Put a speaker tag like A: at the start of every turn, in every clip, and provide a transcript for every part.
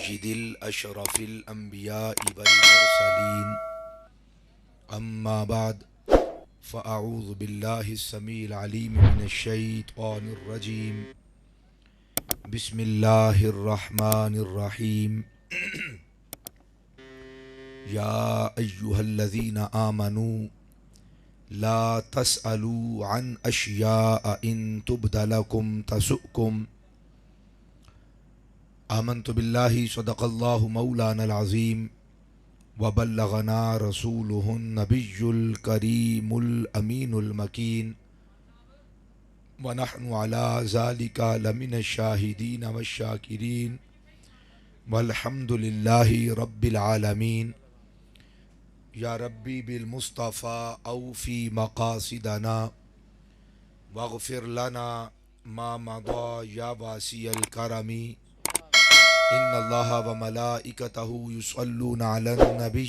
A: सय्यिदिल अशरफिल अंबियाइ वल मुरसलीन अम्मा बाद फ़अऊज़ु बिल्लाहिस समीइल अलीम मिनश शैतानिर रजीम बिस्मिल्लाहिर रहमानिर रहीम या अय्युहल्लज़ीना आमनू ला तस्अलू अन अशियाअ इन तुब्द लकुम तसुकुम आमन्तु बिल्लाहि सदक़ल्लाहु मौलानल अज़ीम व बल्लगना रसूलुहुन नबियुल करीमुल अमीनुल मकीन व नहनु अला ज़ालिका लमिनश शाहिदीन वश्शाकिरीन वल्हम्दुलिल्लाहि रब्बिल आलमीन। या रब्बी बिल मुस्तफ़ा औफ़ी मक़ासिदना वग़फ़िर लना मा मदा या वासियल करमी इन्नल्लाह व मलाइकतहु युसल्लूना अलन नबी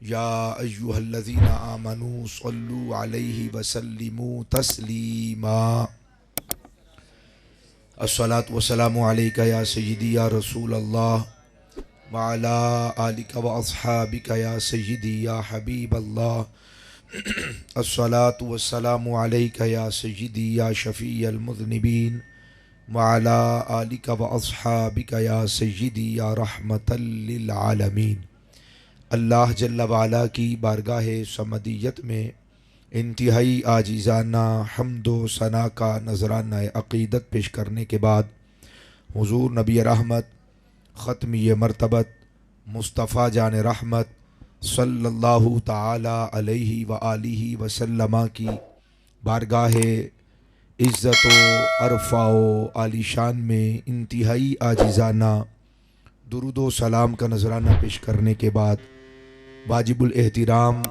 A: या अय्युहल्लज़ीना आमनू सल्लू अलैहि व सल्लिमू तस्लीमा। अस्सलातु वस्सलामु अलैका या सय्यिदी या रसूल अल्लाह व अला आलिका व अस्हाबिका या सय्यिदी या हबीब अल्लाह। अस्सलातु वस्सलामु अलैका या सय्यिदी या शफ़ीअल मुज़निबीन व अला आलिका व अस्हाबिका या सय्यिदी या रहमतल लिल आलमीन। अल्लाह जल्ल व अला की बारगाह समदियत में इंतहाई आजिज़ाना हम्दो सना का नजराना अक़ीदत पेश करने के बाद हुज़ूर नबी रहमत ख़त्मी मरतबत मुस्तफ़ा जान रहमत सल्लल्लाहु ताला अलैहि व आलिहि वसल्लमा की बारगाह इज़्ज़त व अरफ़ा व आलीशान में इंतहाई आजिज़ाना दुरूद व सलाम का नजराना पेश करने के बाद वाजिबुल एहतिराम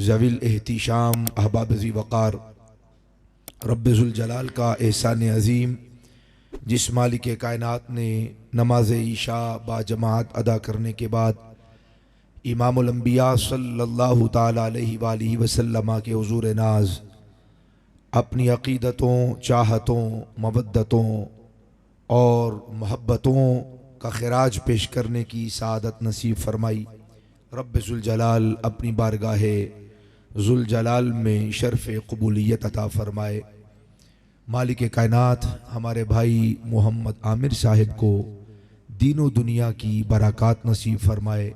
A: ज़विल एहतिशाम अहबाब ज़ी वक़ार रब्बे ज़ुल जलाल का एहसान अज़ीम जिस मालिक कायनात ने नमाज ईशा बाजमात अदा करने के बाद इमामुल अंबिया सल्लल्लाहु ताला अलैहि वालिहि वसल्लम के हुज़ूर नाज अपनी अक़ीदतों, चाहतों, मवद्दतों और मोहब्बतों का खिराज पेश करने की सआदत नसीब फरमाई। रब्बे ज़ुल जलाल अपनी बारगाह ज़ुल जलाल में शर्फ़ क़बूलियत अता फ़रमाए। मालिक कायनात हमारे भाई मोहम्मद आमिर साहिब को दीनों दुनिया की बरक़ात नसीब फरमाए।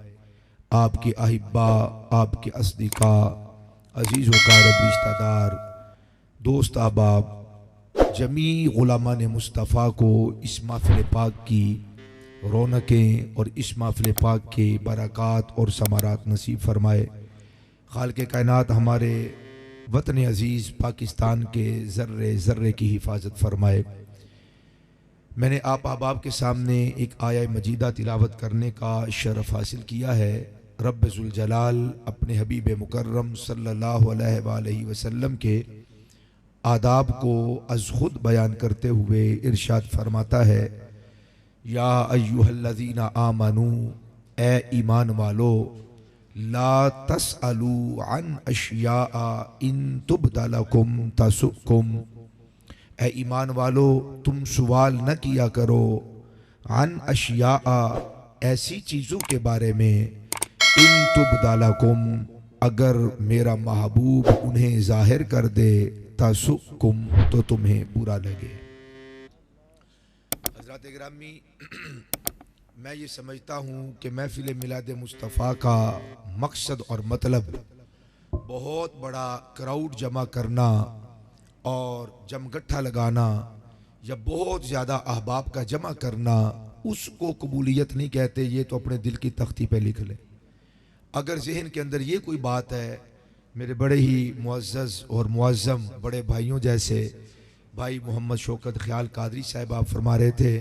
A: आपके अहिब्बा, आपके अस्दिका, अज़ीज़ व क़रीब रिश्तेदार, दोस्त अहबाब, जमी ग़ुलामान मुस्तफ़ा को इस महफ़िल पाक की रौनकें और इस महफ़िल पाक के बरक़ात और समारात नसीब फरमाए। खालिक़ कायनात हमारे वतन अज़ीज़ पाकिस्तान के ज़र्रे ज़र्रे की हिफाजत फरमाए। मैंने आप अहबाब के सामने एक आया मजीदा तिलावत करने का शरफ़ हासिल किया है। रब्बे ज़ुल जलाल अपने हबीब मुकर्रम सल्लल्लाहु अलैहि वसल्लम के आदाब को अज़ खुद बयान करते हुए इरशाद फरमाता है, या अय्युहल्लज़ीना आमनू, ए ईमान वालो, ला तस्अलू अन अशियाअ इन तुब्द लकुम तसुकुम, ए ईमान वालो तुम सवाल न किया करो अन अशियाअ, ऐसी चीज़ों के बारे में, इन तुब्द लकुम, अगर मेरा महबूब उन्हें ज़ाहिर कर दे, तसुकुम, तो तुम्हें बुरा लगे। हज़रात गिरामी, मैं ये समझता हूँ कि महफ़िल मिलाद मुस्तफ़ा का मकसद और मतलब बहुत बड़ा क्राउड जमा करना और जमगट्ठा लगाना या बहुत ज़्यादा अहबाब का जमा करना, उसको कबूलियत नहीं कहते। ये तो अपने दिल की तख्ती पे लिख ले। अगर जहन के अंदर ये कोई बात है, मेरे बड़े ही मुअज़्ज़ज़ और मुअज़्ज़म बड़े भाइयों जैसे भाई मोहम्मद शौकत ख़याल कादरी साहब आप फरमा रहे थे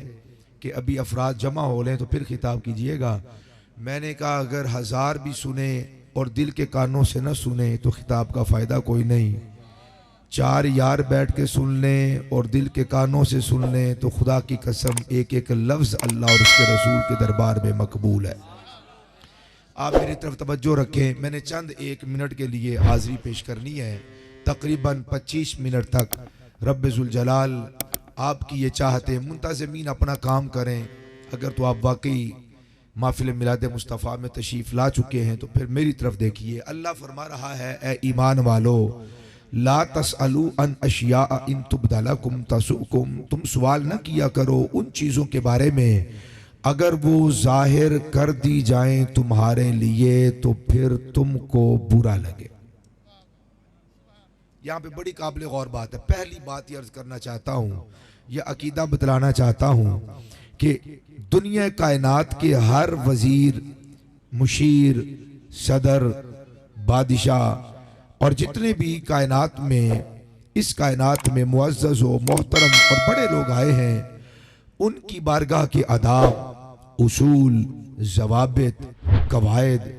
A: कि अभी अफराद जमा हो लें तो फिर खिताब कीजिएगा। मैंने कहा अगर 1000 भी सुने और दिल के कानों से न सुने तो खिताब का फ़ायदा कोई नहीं। 4 यार बैठ के सुन लें और दिल के कानों से सुन लें तो खुदा की कसम एक एक लफ्ज़ अल्लाह और उसके रसूल के दरबार में मकबूल है। आप मेरी तरफ तवज्जो रखें। मैंने चंद 1 मिनट के लिए हाज़िरी पेश करनी है। तकरीबन 25 मिनट तक रब्बे ज़ुल जलाल आपकी ये चाहते मुंतज़मीन अपना काम करें, अगर तो आप वाकई महफिल मिलाद मुस्तफ़ा में तशरीफ़ ला चुके हैं तो फिर मेरी तरफ देखिए। अल्लाह फरमा रहा है, ए ईमान वालो, ला तसअलू अन अशिया इन तुबदलकुम तसुकुम, तुम सवाल न किया करो उन चीज़ों के बारे में अगर वो जाहिर कर दी जाएं तुम्हारे लिए तो फिर तुमको बुरा लगे। यहाँ पे बड़ी काबिल गौर बात है। पहली बात ये अर्ज करना चाहता हूँ, यह अकीदा बतलाना चाहता हूँ कि दुनिया कायनात के हर वजीर, मुशीर, सदर, बादशाह और जितने भी कायनात में, इस कायनात में मुअज़्ज़ज़ व मोहतरम और बड़े लोग आए हैं, उनकी बारगाह के आदाब, उसूल, ज़वाबित, कवायद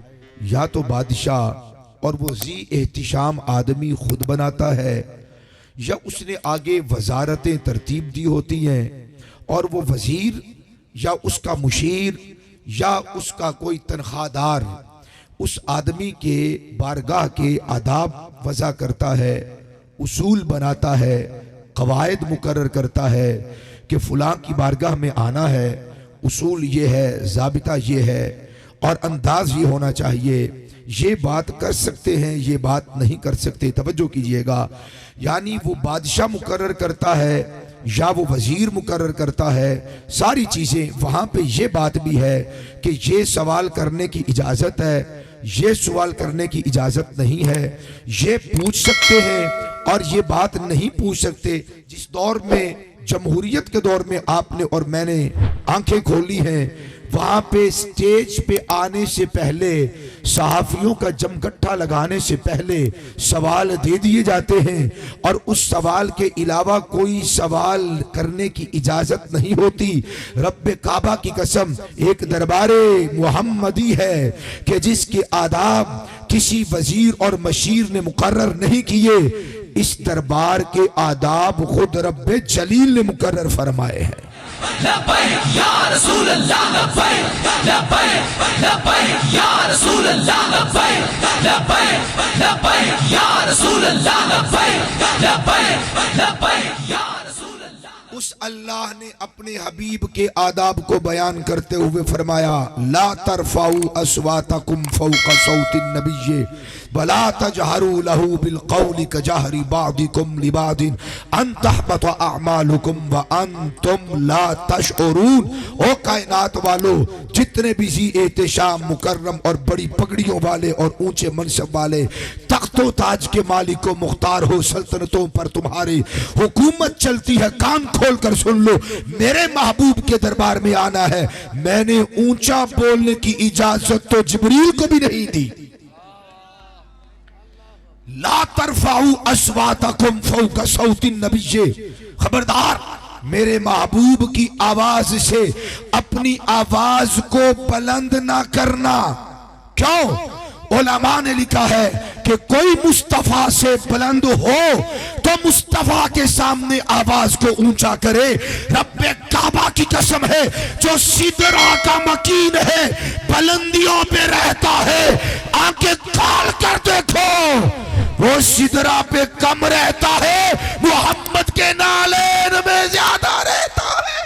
A: या तो बादशाह और वो जी एहतिशाम आदमी खुद बनाता है या उसने आगे वजारतें तरतीब दी होती हैं और वो वजीर या उसका मुशीर या उसका कोई तनख्वाहदार उस आदमी के बारगाह के आदाब वज़ा करता है, उसूल बनाता है, कवायद मुकर्रर करता है कि फ़लाँ की बारगाह में आना है, उसूल ये है, ज़ाबिता ये है और अंदाज ये होना चाहिए, ये बात कर सकते हैं, ये बात नहीं कर सकते। तवज्जो कीजिएगा, यानी वो बादशाह मुकर्रर करता है या वो वजीर मुकर्रर करता है, सारी चीज़ें। वहाँ पे ये बात भी है कि ये सवाल करने की इजाज़त है, ये सवाल करने की इजाज़त नहीं है, ये पूछ सकते हैं और ये बात नहीं पूछ सकते। जिस दौर में, जमहूरियत के दौर में आपने और मैंने आंखें खोली हैं, वहाँ पे स्टेज पे आने से पहले, सहाफ़ियों का जमगट्ठा लगाने से पहले सवाल दे दिए जाते हैं और उस सवाल के अलावा कोई सवाल करने की इजाज़त नहीं होती। रब्बे काबा की कसम, एक दरबारे मुहम्मदी है कि जिसके आदाब किसी वजीर और मशीर ने मुकर्रर नहीं किए, इस दरबार के आदाब खुद रब्बे जलील ने मुकर्रर फरमाए हैं। लब्बैक या रसूल अल्लाह, लब्बैक लब्बैक लब्बैक या रसूल अल्लाह, लब्बैक लब्बैक लब्बैक या रसूल अल्लाह, लब्बैक लब्बैक लब्बैक या रसूल अल्लाह। उस अल्लाह ने अपने हबीब के आदाब को बयान करते हुए फरमाया, ला तरफाउ अस्वातकुम फौका सौतिन नबिय्ये वला तजहरू लहू बिल कौली कजहरी बादिकुम लिबादिन अन तहबत अअमालुकुम व अंतुम ला तशउरून। ओ कायनात वालो, जितने भी जी एहतिशाम, मुकर्रम और बड़ी पगड़ियों वाले और ऊंचे मनसब वाले, तख्तो ताज के मालिक व मुख्तार हो, सल्तनतों पर तुम्हारी हुकूमत चलती है, कान खोल कर सुन लो, मेरे महबूब के दरबार में आना है। मैंने ऊंचा बोलने की इजाजत तो जिब्रील को भी नहीं दी। ला तरफाउ अस्वातकुम फौका सौतिन नबिय्ये, खबरदार मेरे महबूब की आवाज से अपनी आवाज को बुलंद ना करना। क्यों? उलमा ने लिखा है कि कोई मुस्तफा से बुलंद हो तो मुस्तफा के सामने आवाज को ऊंचा करे। रब्बे काबा की कसम है, जो सिदरा का मकीन है, बुलंदियों पे रहता है, आंखें खोल कर देखो, वो सिदरा पे कम रहता है, मोहम्मद के नालेन में ज्यादा रहता है।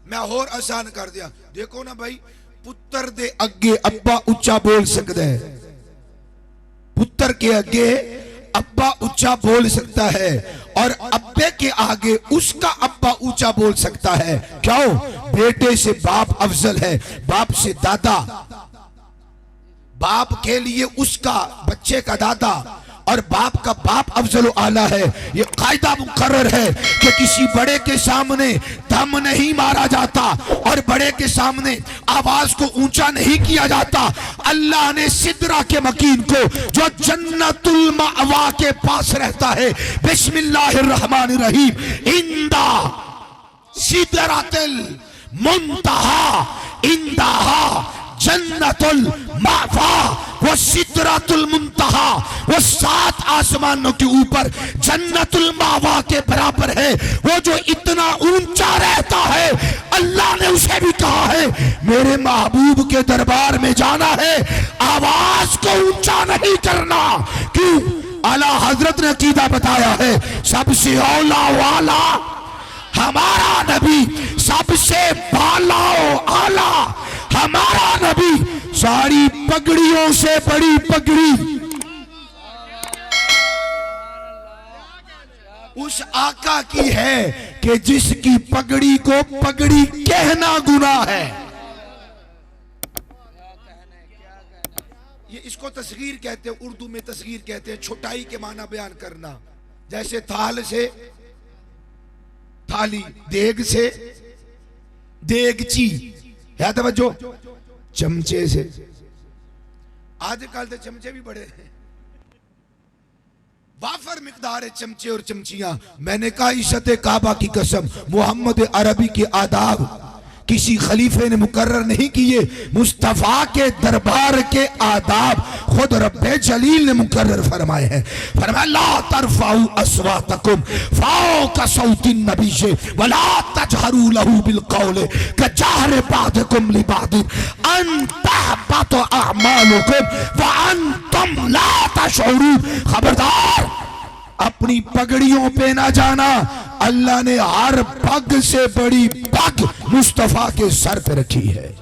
A: मैं और आसान कर दिया। देखो ना भाई, पुत्र दे अगे अब्बा उच्चा बोल सकता है, पुत्र के आगे अब्बा ऊंचा बोल सकता है और अब्बे के आगे उसका अब्बा ऊंचा बोल सकता है। क्यों? बेटे से बाप अफजल है, बाप से दादा, बाप के लिए उसका बच्चे का दादा और बाप का बाप अफजल आला है। ये कायदा मुकर्रर है कि किसी बड़े के सामने दम नहीं मारा जाता और बड़े के सामने आवाज को ऊंचा नहीं किया जाता। अल्लाह ने सिदरा के मकीन को, जो जन्नतुल मअवा के पास रहता है, बिस्मिल्लाहिर्रहमानिर्रहीम, इंदा सिदरातिल मुंतहा इंदाहा जन्नतुल मावा, वो सिदरतुल मुंतहा, वो 7 आसमानों के ऊपर जन्नतुल मावा के बराबर है। वो जो इतना ऊंचा रहता है, अल्लाह ने उसे भी कहा है मेरे महबूब के दरबार में जाना है, आवाज को ऊंचा नहीं करना। क्यों? आला हजरत ने अकीदा बताया है, सबसे औला वाला हमारा नबी, सबसे बाला आला हमारा नबी, सारी पगड़ियों से बड़ी पगड़ी उस आका की है कि जिसकी पगड़ी को पगड़ी कहना गुनाह है। ये इसको तस्गीर कहते हैं, उर्दू में तस्गीर कहते हैं, छोटाई के माना बयान करना। जैसे थाल से थाली, देग से देगची, है तवज्जो, चमचे से। आजकल तो चमचे भी बड़े हैं, वाफर मिकदार है चमचे और चमचियां। मैंने कहा इज्जत काबा की कसम, मोहम्मद अरबी के आदाब किसी खलीफे ने मुकर्रर नहीं किए, मुस्तफा के दरबार के आदाब खुद रब्बे जलील ने मुकर्रर फरमाए हैं। फरमाया ला तरफाउ अस्वातकुम फौका सौतिन नबी से वला तजहरू लहू बिल कौल कजहर बादकुम लिबादिन अन तहबत अअमालुकुम व अंतुम ला तशऊरून। खबरदार, अपनी पगड़ियों पे ना जाना। अल्लाह ने हर पग से बड़ी पग मुस्तफा के सर पे रखी है।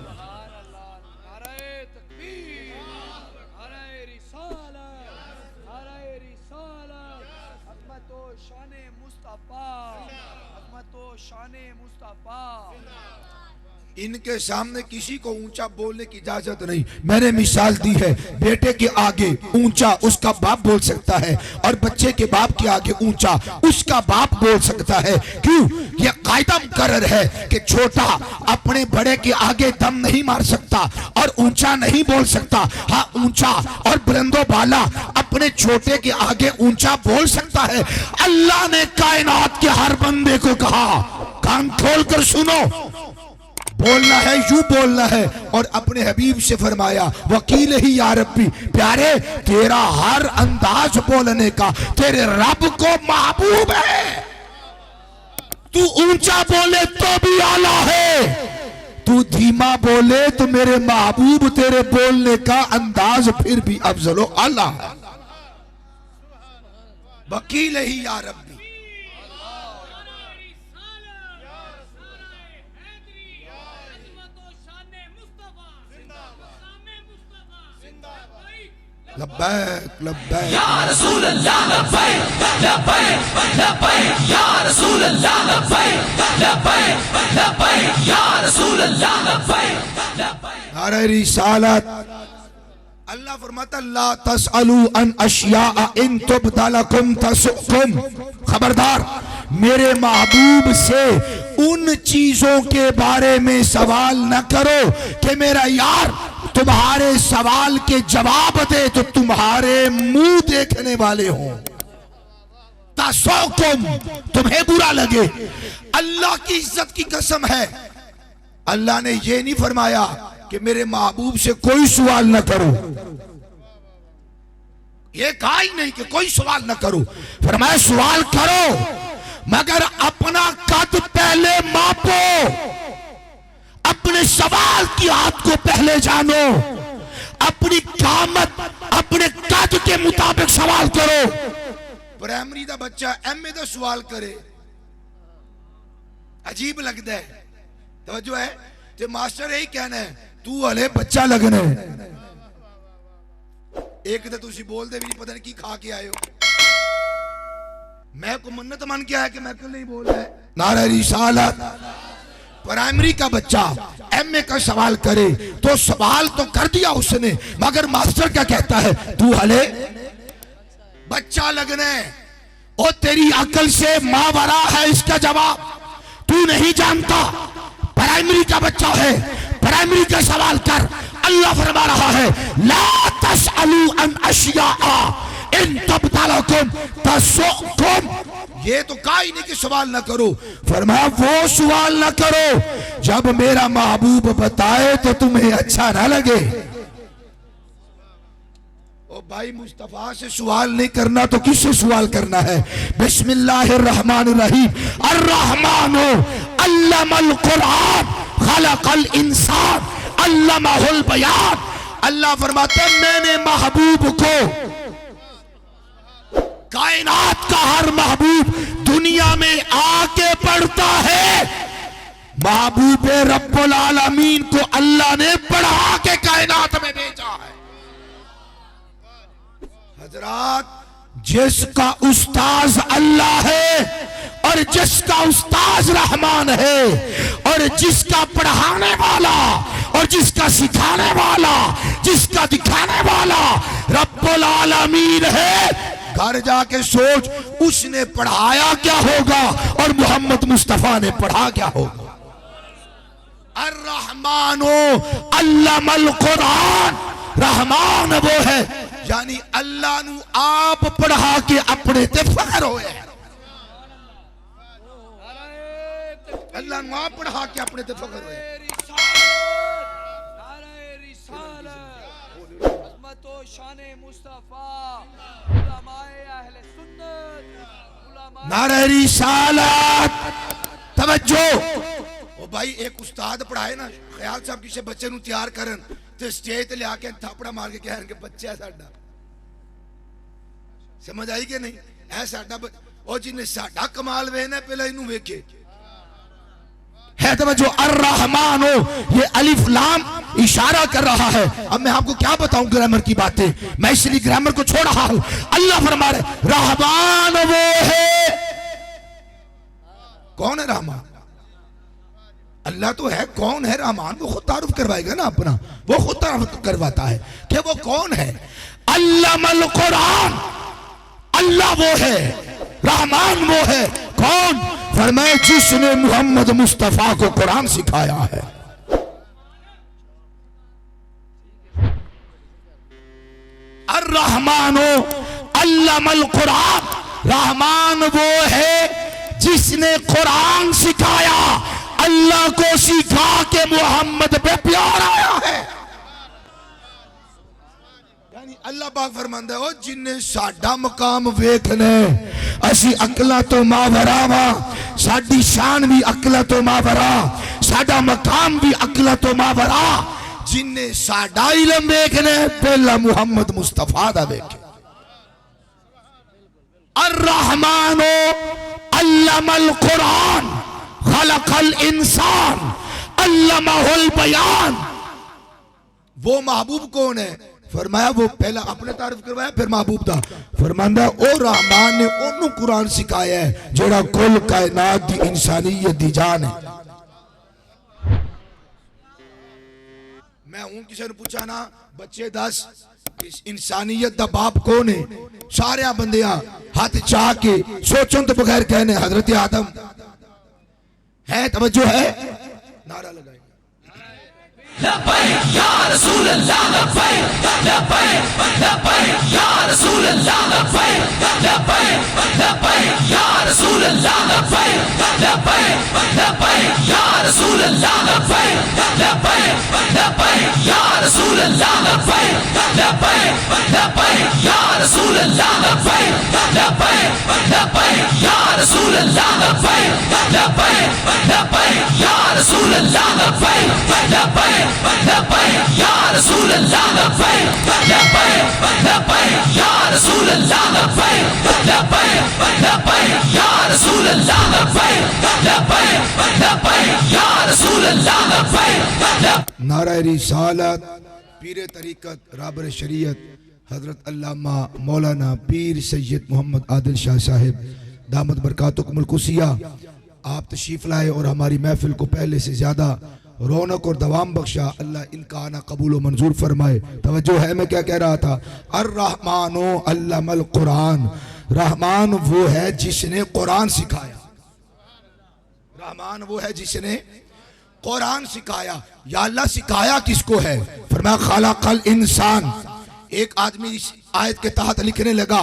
A: इनके सामने किसी को ऊंचा बोलने की इजाजत नहीं। मैंने मिसाल दी है, बेटे के आगे ऊंचा उसका बाप बोल सकता है, और बच्चे के बाप के आगे ऊंचा उसका बाप बोल सकता है। क्यों? यह कायदा मुकर्रर है कि छोटा अपने बड़े के आगे दम नहीं मार सकता और ऊंचा नहीं बोल सकता। हाँ, ऊंचा और बुलंदो बाला अपने छोटे के आगे ऊंचा बोल सकता है। अल्लाह ने कायनात के हर बंदे को कहा, कान खोल कर सुनो, बोलना है यूं बोलना है। और अपने हबीब से फरमाया वकील ही या रब्बी, प्यारे तेरा हर अंदाज बोलने का तेरे रब को महबूब है। तू ऊंचा बोले तो भी आला है, तू धीमा बोले तो मेरे महबूब तेरे बोलने का अंदाज फिर भी अफजलो आला है। वकील ही या रब्बी। लब्बैक लब्बैक या रसूल अल्लाह, लब्बैक लब्बैक लब्बैक या रसूल अल्लाह, लब्बैक लब्बैक लब्बैक या रसूल अल्लाह, लब्बैक लब्बैक। नारे रिसालत। अल्लाह फरमाता ला तसअलू अन अशिया इन तुबदा लकुम तसुकुम। खबरदार, मेरे महबूब से उन चीजों के बारे में सवाल न करो कि मेरा यार तुम्हारे सवाल के जवाब दे तो तुम्हारे मुंह देखने वाले हों, तसोकुम, तुम्हें बुरा लगे। अल्लाह की इज्जत की कसम है, अल्लाह ने यह नहीं फरमाया कि मेरे महबूब से कोई सवाल न करो, ये कहा ही नहीं कि कोई सवाल न करो। फरमाया सवाल करो मगर अपना कद पहले मापो, अपने सवाल की हाथ को पहले जानो, अपनी कामत अपने कद के मुताबिक सवाल करो। प्राइमरी का बच्चा एमए का सवाल करे, अजीब लगता है। तवज्जो है, तो मास्टर यही कहना है तू हले बच्चा लगना है। एक तो तुम बोलते भी नहीं, पता नहीं की खा के आए हो। मैं को मन्नत मान के आया कि मैं क्यों नहीं बोल रहा है। नारा रिसालत। प्राइमरी का बच्चा एमए का सवाल करे तो सवाल तो कर दिया उसने, मगर मास्टर क्या कहता है, तू हले बच्चा लगने, और तेरी अकल से मावरा है इसका जवाब, तू नहीं जानता। प्राइमरी का बच्चा है, प्राइमरी का सवाल कर। अल्लाह फरमा रहा है ला तसअलू अन अशिया इन तबदा लकुम तसुकुम ये तो कहा ही नहीं कि सवाल ना करो, फरमाया वो सवाल ना करो जब मेरा महबूब बताए तो तुम्हें अच्छा ना लगे। ओ भाई, मुस्तफा से सवाल नहीं करना तो किससे सवाल करना है? बिस्मिल्लाहिर्रहमानिर्रहीम। अर्रहमानु अल्लमल कुरान खलकल इंसान अल्लमहुल बयान। अल्लाह फरमाते हैं मैंने महबूब को, कायनात का हर महबूब दुनिया में आके पढ़ता है, महबूब रब्बुल आलमीन को अल्लाह ने पढ़ा के कायनात में भेजा है। हजरात, जिसका उस्ताज अल्लाह है और जिसका उस्ताज रहमान है और जिसका पढ़ाने वाला और जिसका सिखाने वाला, जिसका दिखाने वाला रब्बुल आलमीन है, घर जाके सोच उसने पढ़ाया क्या होगा और मोहम्मद मुस्तफा ने पढ़ा क्या होगा। अर्रहमानो अल्लमल कुरान, रहमान वो है यानी अल्लाह नु आप पढ़ा के अपने ते फख्र होए, अल्लाह नु आप पढ़ा के अपने ते फख्र होए। नारे रिसालत, तवज्जो। ओ भाई, एक उस्ताद पढ़ाए ना, ख्याल साहब किसी बच्चे नु तैयार करन ते स्टेज ते लिया के थापड़ा मार के कहन के बच्चा है साडा, समझ आई कि नहीं? है साडा ओ जिन्हें साडा कमाल वेना पहले इनू वेखे है। तवज्जो, अर्रहमानो, ये अलिफ लाम इशारा कर रहा है। अब मैं आपको क्या बताऊं ग्रामर की बातें, मैं इसलिए ग्रामर को छोड़ रहा हूं। अल्लाह फरमा रहे रहमान वो है, कौन है रहमान? अल्लाह तो है, कौन है रहमान? वो खुद तारुफ करवाएगा ना अपना, वो खुद तारुफ करवाता है कि वो कौन है। अल्लामल कुरान, अल्लाह वो है, रहमान वो है, कौन? फरमाए जिसने मोहम्मद मुस्तफा को कुरान सिखाया है। अर्रहमानो अल्लमल कुरान, रहमान वो है जिसने कुरान सिखाया, अल्लाह को सिखा के मोहम्मद पे प्यार आया है। यानी अल्लाह पाक फरमांदा है जिन्ने साडा मकाम वेखने, असी अकला तो मावरा वा, साडी शान भी अकला तो मावरा, साडा मकाम भी अकला तो मावरा। जिन्ने साडा इल्म वेखने पहला मोहम्मद मुस्तफा दा वेखे। अर्रहमानो अल्लमल कुरान खलकल इंसान अल्लमहुल बयान। वो महबूब कौन है? फरमाया वो पहला अपने तारीफ करवाया फिर महबूब दा। फरमांदा ओ रहमान ने ओनू कुरान सिखाया है जेड़ा कुल कायनात दी इंसानियत दी जान है। मैं हूं किसी ने पूछा ना बच्चे दस इस इंसानियत दा बाप कौन है? सारे बंदियां हाथ चाह के सोचन तो बगैर कहने हजरत आदम है। तवज्जो है, नारा लगाएंगे लब्बैक या रसूल अल्लाह, लब्बैक लब्बैक लब्बैक या रसूल अल्लाह, लब्बैक लब्बैक लब्बैक या रसूल अल्लाह, लब्बैक लब्बैक लब्बैक या रसूल अल्लाह, लब्बैक लब्बैक लब्बैक या रसूल अल्लाह, लब्बैक लब्बैक लब्बैक या रसूल अल्लाह, लब्बैक लब्बैक लब्बैक या रसूल अल्लाह, लब्बैक लब्बैक लब्बैक या रसूल अल्लाह, लब्बैक लब्बैक लब्बैक या रसूल अल्लाह, लब्बैक लब्बैक लब्बैक या रसूल अल्लाह, लब्बैक लब्बैक लब्बैक या रसूल अल्लाह, लब्बैक लब्बैक लब्बैक या रसूल अल्लाह, लब्बैक। नारा रिसालत, पीर तरीकत, राबर शरीयत हजरत अल्लामा मौलाना पीर सैयद मोहम्मद आदिल शाह साहिब दामद बरकातुकुमुल कुसिया आप तशरीफ लाए और हमारी महफिल को पहले से ज्यादा रौनक और दवाम बख्शा। अल्लाह इनका आना कबूल व मंजूर फरमाए। तवज्जो है, मैं क्या कह रहा था? अर्रहमानो अल्लमल कुरान, रहमान वो है जिसने कुरान सिखाया। रहमान वो है जिसने कुरान सिखाया। या अल्लाह सिखाया किसको है? फरमाया खलकल इंसान। एक आदमी इस आयत के तहत लिखने लगा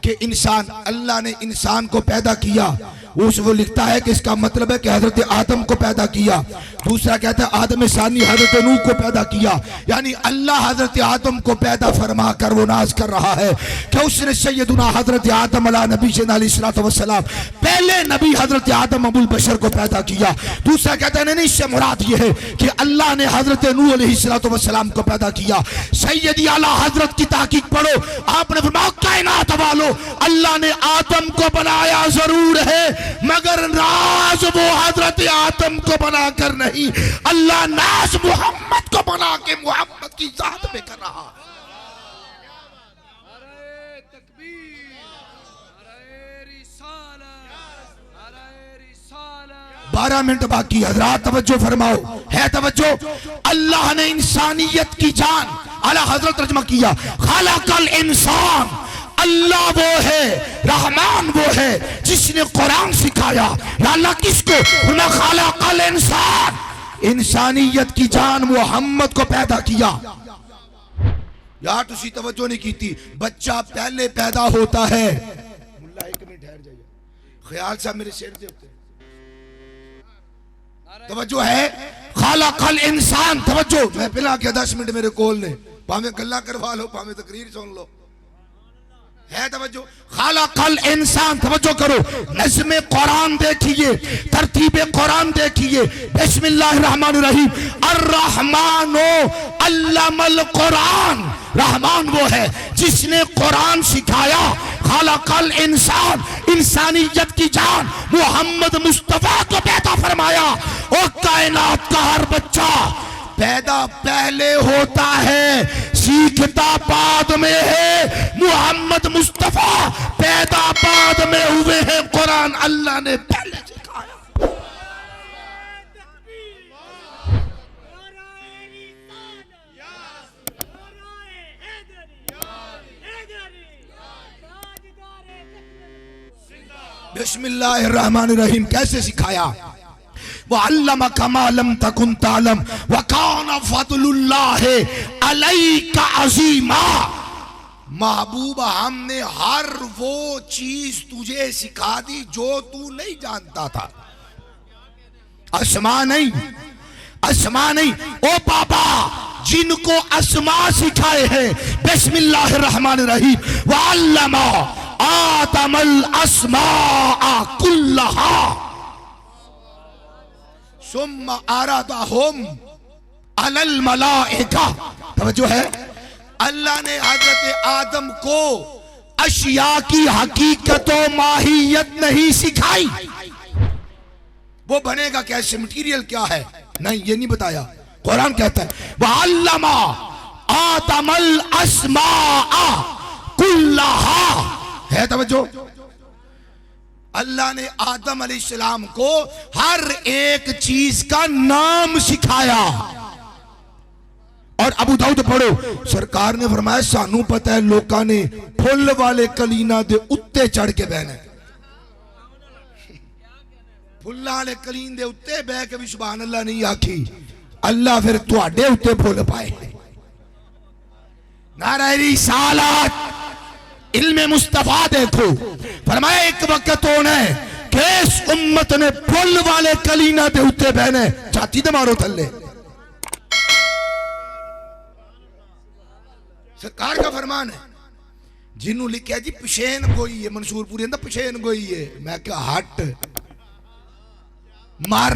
A: कि इंसान, अल्लाह ने इंसान को पैदा किया, वो लिखता है कि इसका मतलब है कि हजरत आदम को पैदा किया। दूसरा कहता है आदम सानी हजरत नूह को पैदा किया। यानी अल्लाह हजरत आदम को पैदा फरमा कर वो नाज कर रहा है कि उसने सैयदुना हजरत आदम अला नबी सलाम पहले नबी हजरत आदम अबुल बशर को पैदा किया। दूसरा कहता है नहीं, इससे मुराद ये है कि अल्लाह ने हजरत नूह अलैहिस्सलाम को पैदा किया। सैयदी आला हजरत की ताकीद पढ़ो, आपने फरमाया कायनात वालो, अल्लाह ने आदम को बनाया जरूर है मगर नाज वो हजरत आदम को बनाकर नहीं, अल्लाह नाज मोहम्मद को बना के मोहम्मद की जात में कर रहा। 12 मिनट बाकी, हजरात तवज्जो फरमाओ, है तवज्जो। अल्लाह ने इंसानियत की जान, आला हजरत तर्जुमा किया, खलकल इंसान, अल्लाह वो है, रहमान वो है जिसने कुरान सिखाया। या अल्लाह किसको? खलकल इंसान, इंसानियत की जान मोहम्मद को पैदा किया। यार तुसी तवज्जो नहीं की थी, बच्चा पहले पैदा होता है। मुल्ला एक मिनट ठहर जाइए, ख्याल साहब मेरे शेर से होते तवज्जो है। खलकल इंसान, तवज्जो, मैं पिला के 10 मिनट मेरे कोल ने, भावे गल्ला करवा लो, भावे तकरीर सुन लो, है तवज्जो। खलकल इंसान, तवज्जो करो, नज़्मे कुरान देखिए, तरतीबे कुरान देखिए। बिस्मिल्लाहिर्रहमानिर्रहीम, अर्रहमानो अल्लमल कुरान, रहमान वो है जिसने कुरान सिखाया। खलकल इंसान, इंसानियत की जान मोहम्मद मुस्तफा को पैदा फरमाया। और कायनात का हर बच्चा पैदा पहले होता है, सीखता बाद में है। मोहम्मद मुस्तफा पैदा बाद में हुए हैं, कुरान अल्लाह ने पहले सिखाया। बिस्मिल्लाहिर्रहमानिर्रहीम, कैसे सिखाया? वअल्लमका मा लम तकुन तालम व काना फज़लुल्लाहि अलैका अज़ीमा। महबूबा, हमने हर वो चीज तुझे सिखा दी जो तू नहीं जानता था। अस्मा नहीं, अस्मा नहीं, ओ बाबा जिनको अस्मा सिखाए हैं। बिस्मिल्लाहिर्रहमानिर्रहीम, वअल्लमा आदमल अस्माअ कुल्लहा सुम्मा अरादहुम अलल मलाइका। तवज्जो है, अल्लाह ने हजरत आदम को अशिया की हकीकत और माहियत नहीं सिखाई। वो बनेगा कैसे, मटीरियल क्या है, नहीं ये नहीं बताया। कुरान कहता है वअल्लमा आदमल अस्माअ कुल्लहा, है तवज्जो। अल्लाह ने आदम अलैहिस्सलाम को हर एक चीज का नाम सिखाया। और अबू दाऊद पढ़ो, सरकार ने फरमाया सानू पता है लोकां ने फुल वाले कलीना दे उत्ते चढ़ के बहना, फुल्ला वाले कलीन दे उत्ते बह के भी सुभान अल्लाह नहीं आखी, अल्लाह फिर तुहाडे उत्ते फुल पाए। नारे रिसालत, इल्मे मुस्तफा देखो, फरमाया एक वक्त होना है कि इस उम्मत ने फुल वाले कलीना दे उत्ते बहने, छाती दे मारो थल्ले। सरकार का फरमान है। जिन्हों लिखा जी पिशेन गोई है, मंसूर पूरी अंदर पिशेन गोई है, मैं क्या हट मार,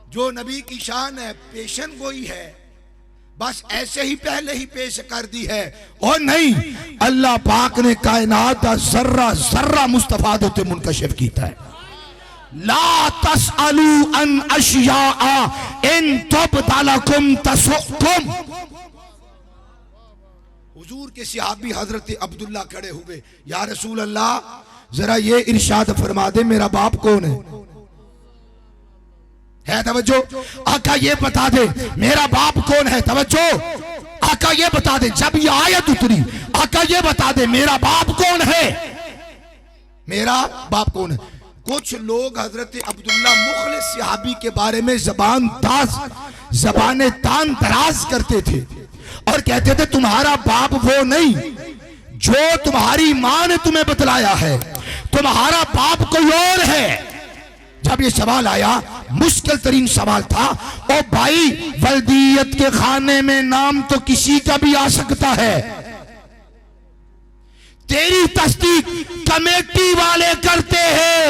A: जो नबी की शान है पेशन गोई है, बस ऐसे ही पहले ही पेश कर दी है। और नहीं, अल्लाह पाक ने कायनात का जर्रा जर्रा मुस्तफा होते मुनकशिफ किया है। ला तसअलू अन अशियाअ इन तुबदा लकुम तसुकुम। हुजूर के सहाबी हजरत अब्दुल्ला खड़े हुए, या रसूल अल्लाह जरा ये इरशाद फरमा दे मेरा बाप कौन है तवज्जो। आका ये बता दे मेरा बाप कौन है, तवज्जो। आका ये बता दे, जब ये आयत उतरी आका ये बता दे मेरा बाप कौन है, मेरा बाप कौन है। कुछ लोग हजरत अब्दुल्ला मुखलिस सहाबी के बारे में जबाने तान दराज करते थे और कहते थे तुम्हारा बाप वो नहीं जो तुम्हारी मां ने तुम्हें बतलाया है, तुम्हारा बाप कोई और है। जब ये सवाल आया, मुश्किल तरीन सवाल था। ओ भाई, वल्दियत के खाने में नाम तो किसी का भी आ सकता है। तेरी तस्दीक कमेटी वाले करते हैं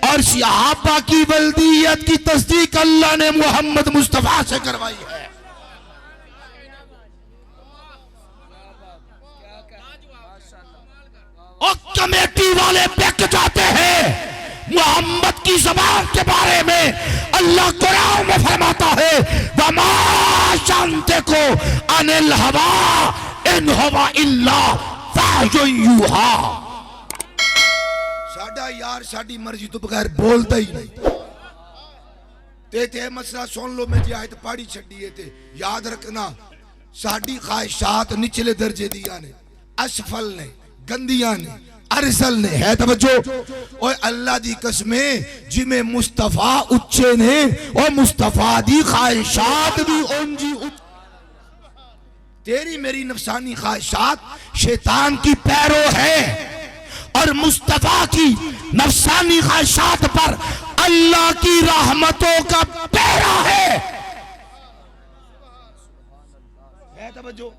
A: और सहाबा की वल्दियत की तस्दीक अल्लाह ने मोहम्मद मुस्तफा से करवाई है। और कमेटी वाले बेक जाते हैं। मोहम्मद की ज़बान के बारे में अल्लाह कुरान में फरमाता है, वमा शांते को अनिल हवा इन हवा इल्ला फायुहा। साडा यार साडी मर्जी तो बगैर बोलता ही नहीं। ते मसला सुन लो, मैं जी आयत पढ़ी छड़ी है ते याद रखना, साडी ख्वाहिशात निचले दर्जे दिया ने, असफल ने, गंदियां ने, अरसल ने। है तवज्जो। और अल्लाह दी कसमें जिमें मुस्तफा उच्चे ने और मुस्तफा दी ख्वाहिशात भी उंजी। तेरी मेरी नफसानी ख्वाहिशात शैतान की पैरो है और मुस्तफा की नफसानी ख्वाहिशात पर अल्लाह की रहमतों का पैरा है। तवज्जो।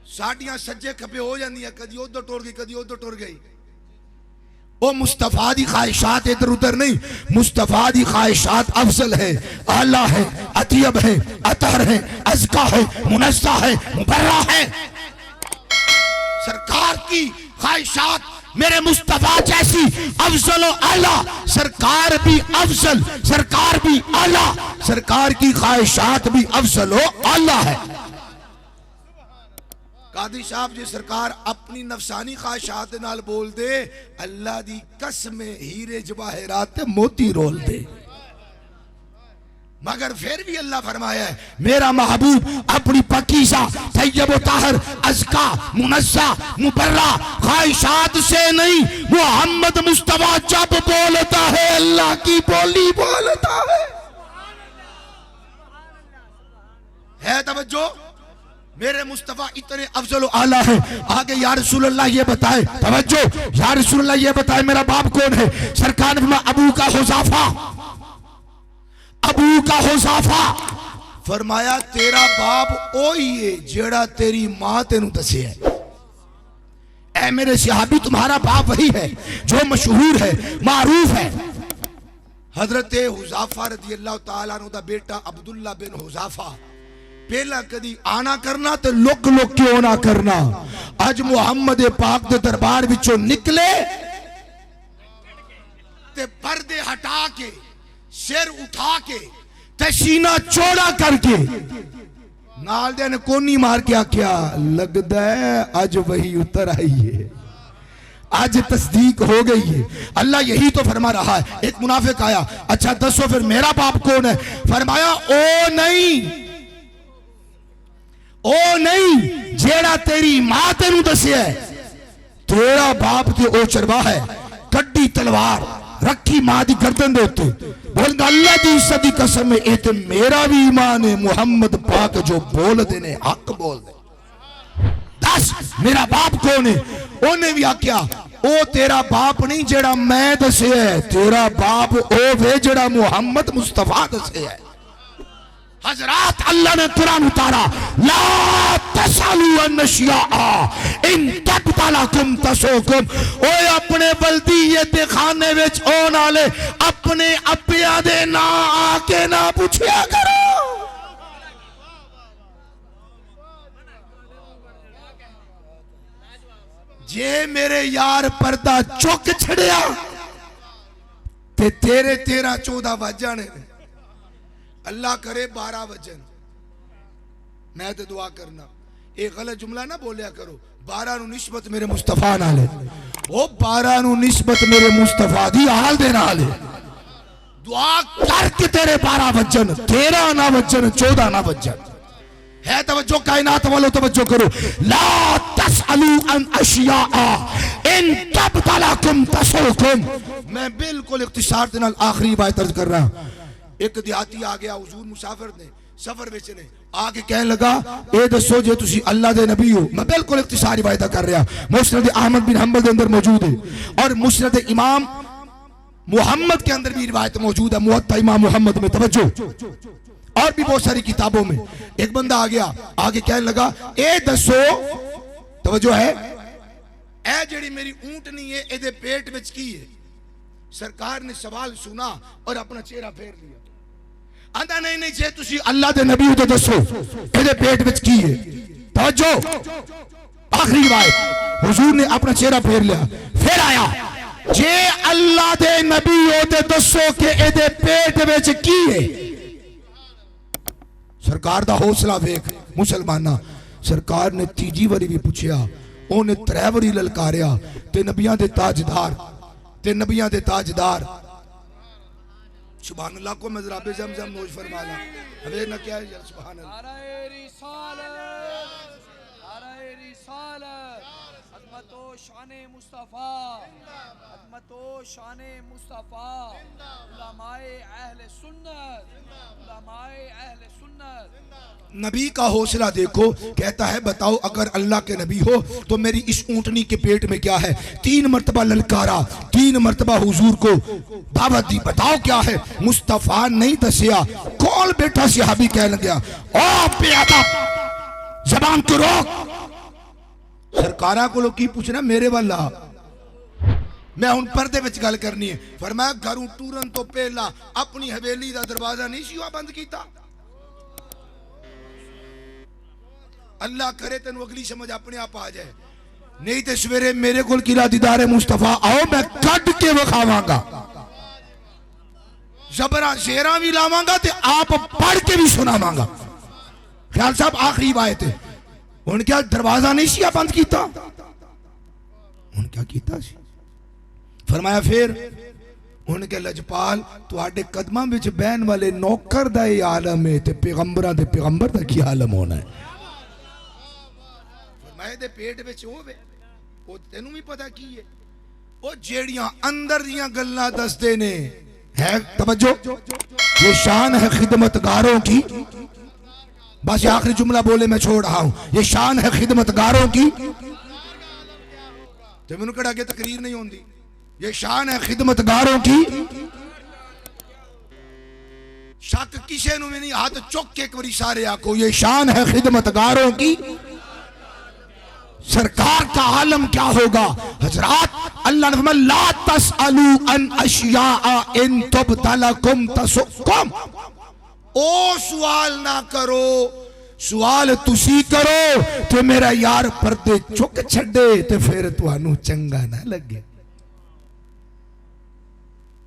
A: साडियां सज्जे खपे हो जांदियां, कदी उधर टुर गई, कदी उधर टुर गई। वो मुस्तफा दी ख्वाहिशात इधर उधर नहीं, मुस्तफा दी ख्वाहिशात अफजल है, आला है, अतियब है, अतहर है, अज़का है, मुनस्सा है, मुबर्रा है। सरकार की ख्वाहिशात मेरे मुस्तफा जैसी अफजल और आला। सरकार भी अफजल, सरकार भी आला, सरकार की ख्वाहिशात भी अफजल और आला है। कादी साहब जी सरकार अपनी नफसानी ख्वाहिशात नाल बोल दे, अल्लाह दी कसम हीरे जवाहिरात मोती रोल दे। मगर फिर भी अल्लाह फरमाया है, मेरा महबूब अपनी पकीज़ा तय्यब ताहर अज़का मुनज़्ज़ा मुबर्रा ख्वाहिशात से नहीं, मोहम्मद मुस्तफा जब बोलता है अल्लाह की बोली बोलता है तवज्जो। मेरे मुस्तफा इतने अफजल आला है। आगे या रसूल अल्लाह ये बताए, तवज्जो, या रसूल अल्लाह ये बताए मेरा बाप कौन है। सरकार ने फरमाया अबू का हुज़ाफा, अबू का हुज़ाफा। फरमाया तेरा बाप ओही है जेड़ा तेरी मां तेनू दसे है। ऐ मेरे सहाबी, तुम्हारा बाप वही है जो मशहूर है, मारूफ है। हजरत हुज़ाफा रज़ी अल्लाह तआला अन्हु दा बेटा अब्दुल्ला बिन हुज़ाफा पहला कदी आना करना तो लुक लुक क्यों ना करना। अज मुहम्मद पाक दे दरबार विचों निकले ते पर्दे हटा के, सिर उठा के ते सीना चौड़ा करके नाल दे ने कोनी मार के आख्या, लगदा है अज वही उतर आई है, आज तस्दीक हो गई है। अल्लाह यही तो फरमा रहा है। एक मुनाफिक आया, अच्छा दसो फिर मेरा बाप कौन है। फरमाया ओ नहीं, ओ नहीं, जेड़ा तेरी मां तेनू दसिया है। तेरा बाप ते ओ चरवा है, कड्डी तलवार रखी मां दी गर्दन दे उत्ते, बोलदा अल्लाह दी इज्जत दी कसम है, ए ते मेरा भी ईमान है, मुहम्मद पाक जो बोल दे ने हक बोल दे। दस मेरा बाप कौन है। ओने भी आख्या ओ तेरा बाप नहीं जेड़ा मैं दसिया है, तेरा बाप ओ वे जेड़ा मुहम्मद मुस्तफा दसिया है। हजरात अल्लाह ने कुरान उतारा, ला तसअलू अन अशियाअ इन तबतलकुम तसुकुम। ओए अपने बल्दियत दे खाने विच ओन वाले अपने अपिया दे ना आके ना पूछया करो। जे मेरे यार पर्दा चुक छड़िया ते तेरे 13-14 वज जाने। अल्लाह करे 12 वजन। मैं तो दुआ करना एक गलत जुमला ना बोलिया करो। 12 नु निस्बत मेरे मुस्तफा नाल है, वो 12 नु निस्बत मेरे मुस्तफा दी हाल दे नाल है। दुआ करके तेरे 12 वजन, 13 ना वजन, 14 ना वजन है। तवज्जो कायनात वालों तवज्जो करो। ला तसअलू अन अशियाअ इन तबतलकुम तसुकुम। मैं बिल्कुल इख्तिसार के नाल आखिरी बात अर्ज कर रहा। एक देहाती आ गया हुजूर मुसाफिर ने, सफर विच ने आके कहने लगा ए दसो जे तुसी अल्लाह दे नबी हो। मैं बिल्कुल इख्तिसारी वायदा कर रहा, मुस्नद अहमद बिन हंबल के अंदर मौजूद है और मुस्नद इमाम मुहम्मद के अंदर भी रिवायत मौजूद है, मुवत्ता इमाम मुहम्मद में, तवज्जो, और भी बहुत सारी किताबों में। एक बंदा आ गया, आगे कहने लगा ए दसो, तवज्जो है, ए जेड़ी मेरी ऊंटनी है एदे पेट विच की है? सरकार ने सवाल सुना और अपना चेहरा फेर लिया। आंदा नहीं नहीं, जे तुसी अल्लाह दे नबी हो तो दसो एदे पेट विच की है? तवज्जो, आखिरी रिवायत, हुजूर ने अपना चेहरा फेर लिया, फिर आया, जे अल्लाह दे नबी हो तो दसो कि एदे पेट विच की है? सरकार दा हौसला वेख मुसलमाना। सरकार ने तीजी वारी भी पूछया, ओने त्रै वारी ललकारिया, ते नबियां दे ताजदार, ते नबियां दे ताजदार, सुभान अल्लाह को मजराबे ज़मज़म नोश फरमाना। हमें ना क्या है, सुभान अल्लाह। नारे रिसालत, नारे रिसालत, अज़मतो शाने मुस्तफ़ा, अज़मतो शाने मुस्तफ़ा, उलमाए अहले सुन्नत, उलमाए अहले सुन्नत। नबी का हौसला देखो, कहता है बताओ अगर अल्लाह के नबी हो तो मेरी इस ऊंटनी के पेट में क्या है? 3 मरतबा ललकारा, 3 मरतबा हुजूर को दावत दी, बताओ क्या है? मुस्तफा नहीं दसिया। कौन बैठा सहाबी कहने लगा, ओ बेअदब, जबान को रोक। सरकारा को लोग की पूछना, मेरे वाला मैं हुन पर्दे विच गल करनी है। फरमाया घरों टूरन तो पहला अपनी हवेली का दरवाजा नहीं सी बंद किया। अल्लाह करे तेन अगली समझ अपने आप आ जाए, नहीं तो सवेरे मेरे को किला दीदार मुस्तफा आओ, मैं कट के विखावांगा, जबरा शेरा भी लावांगा ते आप पढ़ के भी सुनावांगा। ख्याल साहब आखिरी बात है, उन क्या दरवाजा नहीं सी बंद किया? उन क्या किया? फरमाया फिर उनके लजपाल तुहाडे कदमां विच बहन वाले नौकर दा ये आलम है ते पैगंबरां दे पैगंबर दा की आलम होना है। फरमाया दे पेट विच होवे ओ तेनू भी पता की है, ओ जेड़ियां अंदर दियां गल्लां दसदे ने है। तवज्जो, ये शान है खिदमतगारों की। बस ये आखिरी जुमला बोले मैं छोड़ रहा हूं, ये शान है खिदमतगारों की। ते मैनू कड़ा के तकरीर नहीं होंदी, ये शान है खिदमतगारों की। शक किसे नु भी नहीं, हाथ चुक के एक बारी सारे आको, ये शान है खिदमतगारों की। सरकार का आलम क्या होगा हजरात? अल्लाह ने फरमाया ला तसअलू अन अशिया इन तुबतलकुम तसुकुम। ओ सवाल ना करो, सवाल तुसी करो तो मेरा यार पर्दे चुक छड़े ते फिर तुहानू चंगा ना लगे।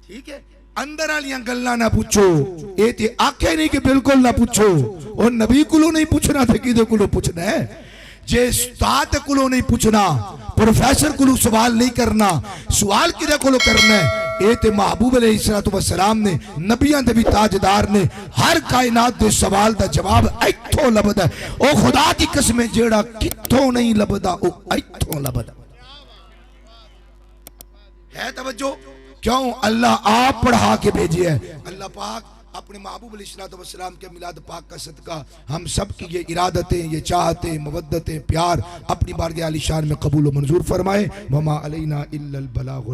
A: ठीक है, अंदर वाली गल्लां ना पूछो, ये ते आखे नहीं कि बिल्कुल ना पूछो। और नबी को नहीं पूछना थे, किदे को पूछना है? जे उस्ताद को नहीं पूछना, प्रोफेसर को सवाल नहीं करना, सवाल किदे को करना है? ये ते महबूब अलैहिस्सलाम ने, नबियां दे भी ताजदार ने, हर कायनात दे सवाल दा जवाब इत्थों लभदा। ओ खुदा की कसम, जेड़ा कित्थों नहीं लभदा ओ इत्थों लभदा है। तवज्जो, क्यों? अल्लाह आप पढ़ा के भेजे है। अल्लाह पाक अपने महबूब अलैहिस्सलाम के मिलाद पाक का सदका हम सब की ये इरादतें, ये चाहतें, मवद्दतें, प्यार अपनी बारगाह आलिशान में कबूल व मंजूर फरमाए। वमा अलैना इल्लल बलागुल